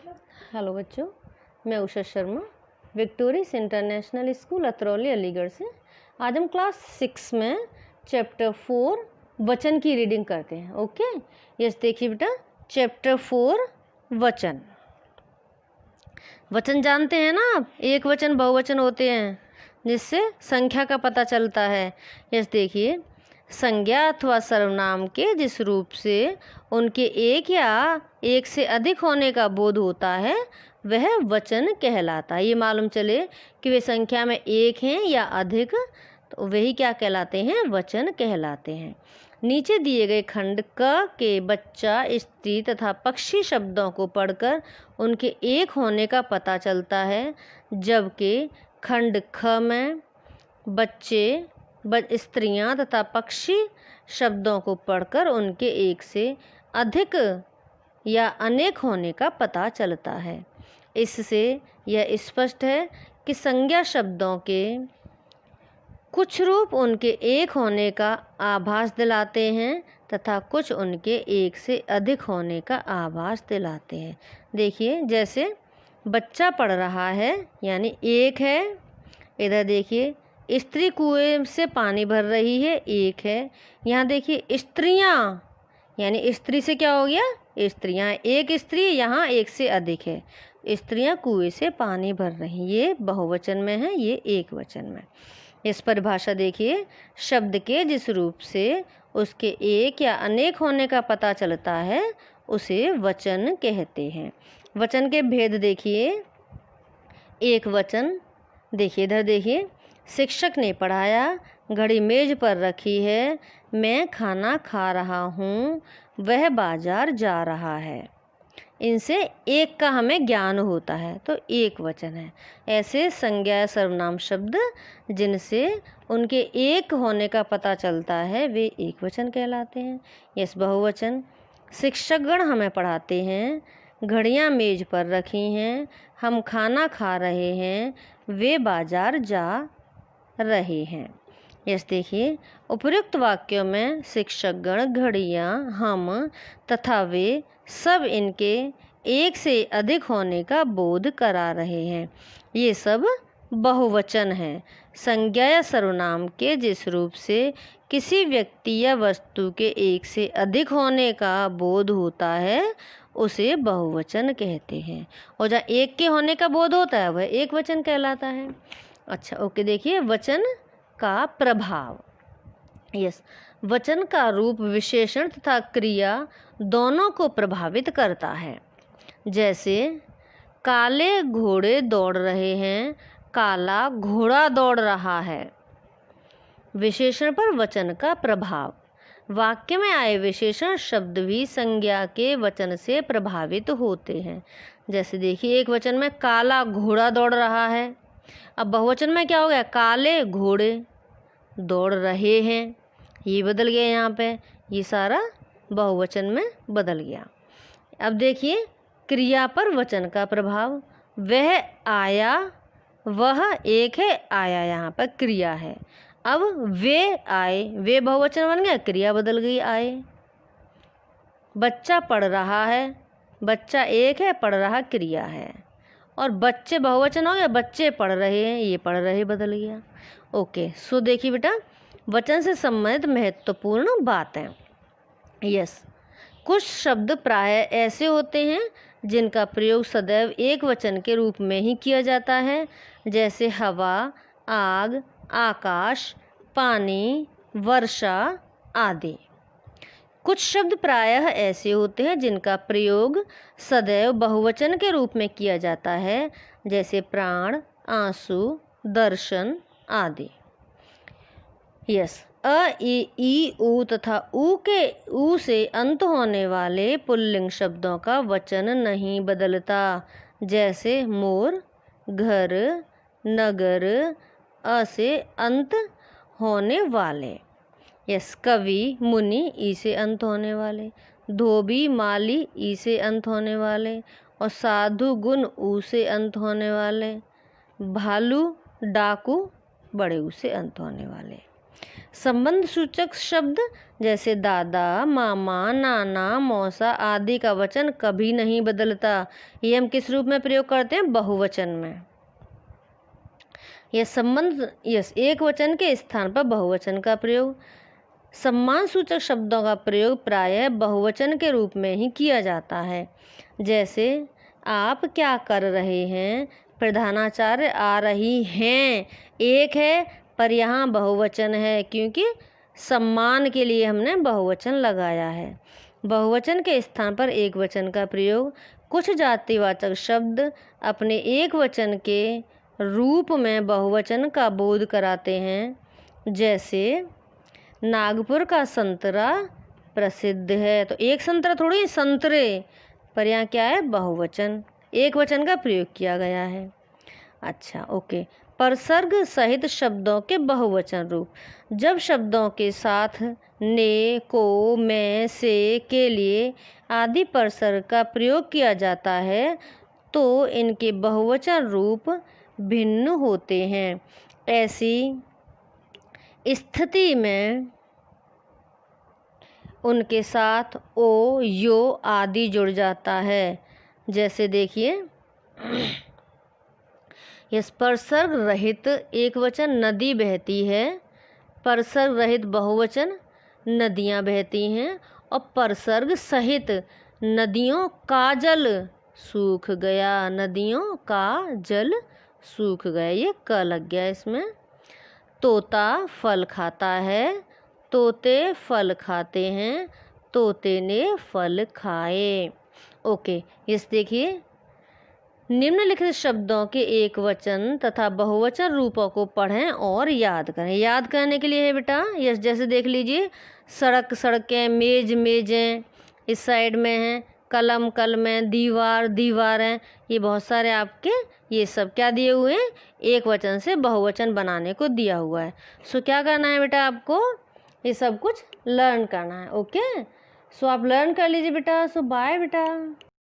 Hello बच्चों, मैं Usha Sharma victorious international school Atrauli Aligarh से। आज हम क्लास 6 में चैप्टर 4 वचन की रीडिंग करते हैं। ओके, यस देखिए बेटा, चैप्टर 4 वचन। वचन जानते हैं ना आप, एक वचन बहुवचन होते हैं जिससे संख्या का पता चलता है। यस देखिए, संज्ञा अथवा सर्वनाम के जिस रूप से उनके एक या एक से अधिक होने का बोध होता है वह वचन कहलाता है। ये मालूम चले कि वे संख्या में एक हैं या अधिक, तो वही क्या कहलाते हैं, वचन कहलाते हैं। नीचे दिए गए खंड क के बच्चा, स्त्री तथा पक्षी शब्दों को पढ़कर उनके एक होने का पता चलता है, जबकि खंड ख में बच्चे, स्त्रियां तथा पक्षी शब्दों को पढ़कर उनके एक से अधिक या अनेक होने का पता चलता है। इससे यह स्पष्ट है कि संज्ञा शब्दों के कुछ रूप उनके एक होने का आभास दिलाते हैं तथा कुछ उनके एक से अधिक होने का आभास दिलाते हैं। देखिए, जैसे बच्चा पढ़ रहा है यानी एक है। इधर देखिए, स्त्री कुएं से पानी भर रही है, एक है। यहाँ देखिए स्त्रियाँ, यानी स्त्री से क्या हो गया, स्त्रियाँ, एक स्त्री, यहाँ एक से अधिक है। स्त्रियाँ कुएं से पानी भर रही, ये बहुवचन में है, ये एक वचन में। इस परिभाषा देखिए, शब्द के जिस रूप से उसके एक या अनेक होने का पता चलता है उसे वचन कहते हैं। वचन के भेद देखिए। एक वचन देखिए, इधर देखिए, शिक्षक ने पढ़ाया, घड़ी मेज पर रखी है, मैं खाना खा रहा हूँ, वह बाजार जा रहा है। इनसे एक का हमें ज्ञान होता है, तो एक वचन है। ऐसे संज्ञा सर्वनाम शब्द जिनसे उनके एक होने का पता चलता है वे एक वचन कहलाते हैं। यस बहुवचन, शिक्षकगण हमें पढ़ाते हैं, घड़ियाँ मेज पर रखी हैं, हम खाना खा रहे हैं, वे बाजार जा रहे हैं। यस देखिए, उपयुक्त वाक्यों में शिक्षकगण, घड़ियाँ, हम तथा वे सब इनके एक से अधिक होने का बोध करा रहे हैं। ये सब बहुवचन हैं। संज्ञा या सर्वनाम के जिस रूप से किसी व्यक्ति या वस्तु के एक से अधिक होने का बोध होता है उसे बहुवचन कहते हैं, और जहाँ एक के होने का बोध होता है वह एक वचन कहलाता है। अच्छा ओके, देखिए वचन का प्रभाव। यस, वचन का रूप विशेषण तथा क्रिया दोनों को प्रभावित करता है। जैसे काले घोड़े दौड़ रहे हैं, काला घोड़ा दौड़ रहा है। विशेषण पर वचन का प्रभाव। वाक्य में आए विशेषण शब्द भी संज्ञा के वचन से प्रभावित होते हैं। जैसे देखिए, एक वचन में काला घोड़ा दौड़ रहा है, अब बहुवचन में क्या हो गया, काले घोड़े दौड़ रहे हैं, ये बदल गया, यहाँ पे ये सारा बहुवचन में बदल गया। अब देखिए क्रिया पर वचन का प्रभाव। वह आया, वह एक है, आया यहाँ पर क्रिया है। अब वे आए, वे बहुवचन बन गया, क्रिया बदल गई, आए। बच्चा पढ़ रहा है, बच्चा एक है, पढ़ रहा क्रिया है। और बच्चे बहुवचन हो गया, बच्चे पढ़ रहे हैं, ये पढ़ रहे बदल गया। ओके, सो देखिए बेटा, वचन से संबंधित महत्वपूर्ण बातें। यस, कुछ शब्द प्राय ऐसे होते हैं जिनका प्रयोग सदैव एक वचन के रूप में ही किया जाता है, जैसे हवा, आग, आकाश, पानी, वर्षा आदि। कुछ शब्द प्रायः ऐसे होते हैं जिनका प्रयोग सदैव बहुवचन के रूप में किया जाता है, जैसे प्राण, आंसू, दर्शन आदि। यस, अ, ई, ऊ तथा ऊ से अंत होने वाले पुल्लिंग शब्दों का वचन नहीं बदलता, जैसे मोर, घर, नगर, अ से अंत होने वाले। यस, कवि, मुनि, ई से अंत होने वाले, धोबी, माली, ई से अंत होने वाले, और साधु, गुण, ऊ से अंत होने वाले, भालू, डाकू, बड़े ऊ से अंत होने वाले। संबंध सूचक शब्द जैसे दादा, मामा, नाना, मौसा आदि का वचन कभी नहीं बदलता। ये हम किस रूप में प्रयोग करते हैं? बहुवचन में। यह संबंध एक वचन के स्थान पर बहुवचन का प्रयोग। सम्मान सूचक शब्दों का प्रयोग प्रायः बहुवचन के रूप में ही किया जाता है। जैसे आप क्या कर रहे हैं, प्रधानाचार्य आ रही हैं, एक है पर यहाँ बहुवचन है क्योंकि सम्मान के लिए हमने बहुवचन लगाया है। बहुवचन के स्थान पर एक वचन का प्रयोग। कुछ जातिवाचक शब्द अपने एक वचन के रूप में बहुवचन का बोध कराते हैं। जैसे नागपुर का संतरा प्रसिद्ध है, तो एक संतरा थोड़ी संतरे, पर यहाँ क्या है? बहुवचन, एक वचन का प्रयोग किया गया है। अच्छा, ओके। परसर्ग सहित शब्दों के बहुवचन रूप। जब शब्दों के साथ ने, को, में, से, के लिए आदि परसर्ग का प्रयोग किया जाता है तो इनके बहुवचन रूप भिन्न होते हैं। ऐसी स्थिति में उनके साथ ओ, यो आदि जुड़ जाता है। जैसे देखिए, यस परसर्ग रहित एक वचन नदी बहती है, परसर्ग रहित बहुवचन नदियाँ बहती हैं, और परसर्ग सहित नदियों का जल सूख गया, नदियों का जल सूख गया। ये क लग गया इसमें। तोता फल खाता है, तोते फल खाते हैं, तोते ने फल खाए। ओके, इस देखिए, निम्नलिखित शब्दों के एक वचन तथा बहुवचन रूपों को पढ़ें और याद करें। याद करने के लिए है बेटा, यस, जैसे देख लीजिए, सड़क सड़कें, मेज मेजें इस साइड में हैं, कलम कलमें, दीवार दीवारें, ये बहुत सारे आपके ये सब क्या दिए हुए हैं? एक वचन से बहुवचन बनाने को दिया हुआ है। सो क्या करना है बेटा? आपको ये सब कुछ लर्न करना है। ओके, सो आप लर्न कर लीजिए बेटा। सो बाय बेटा।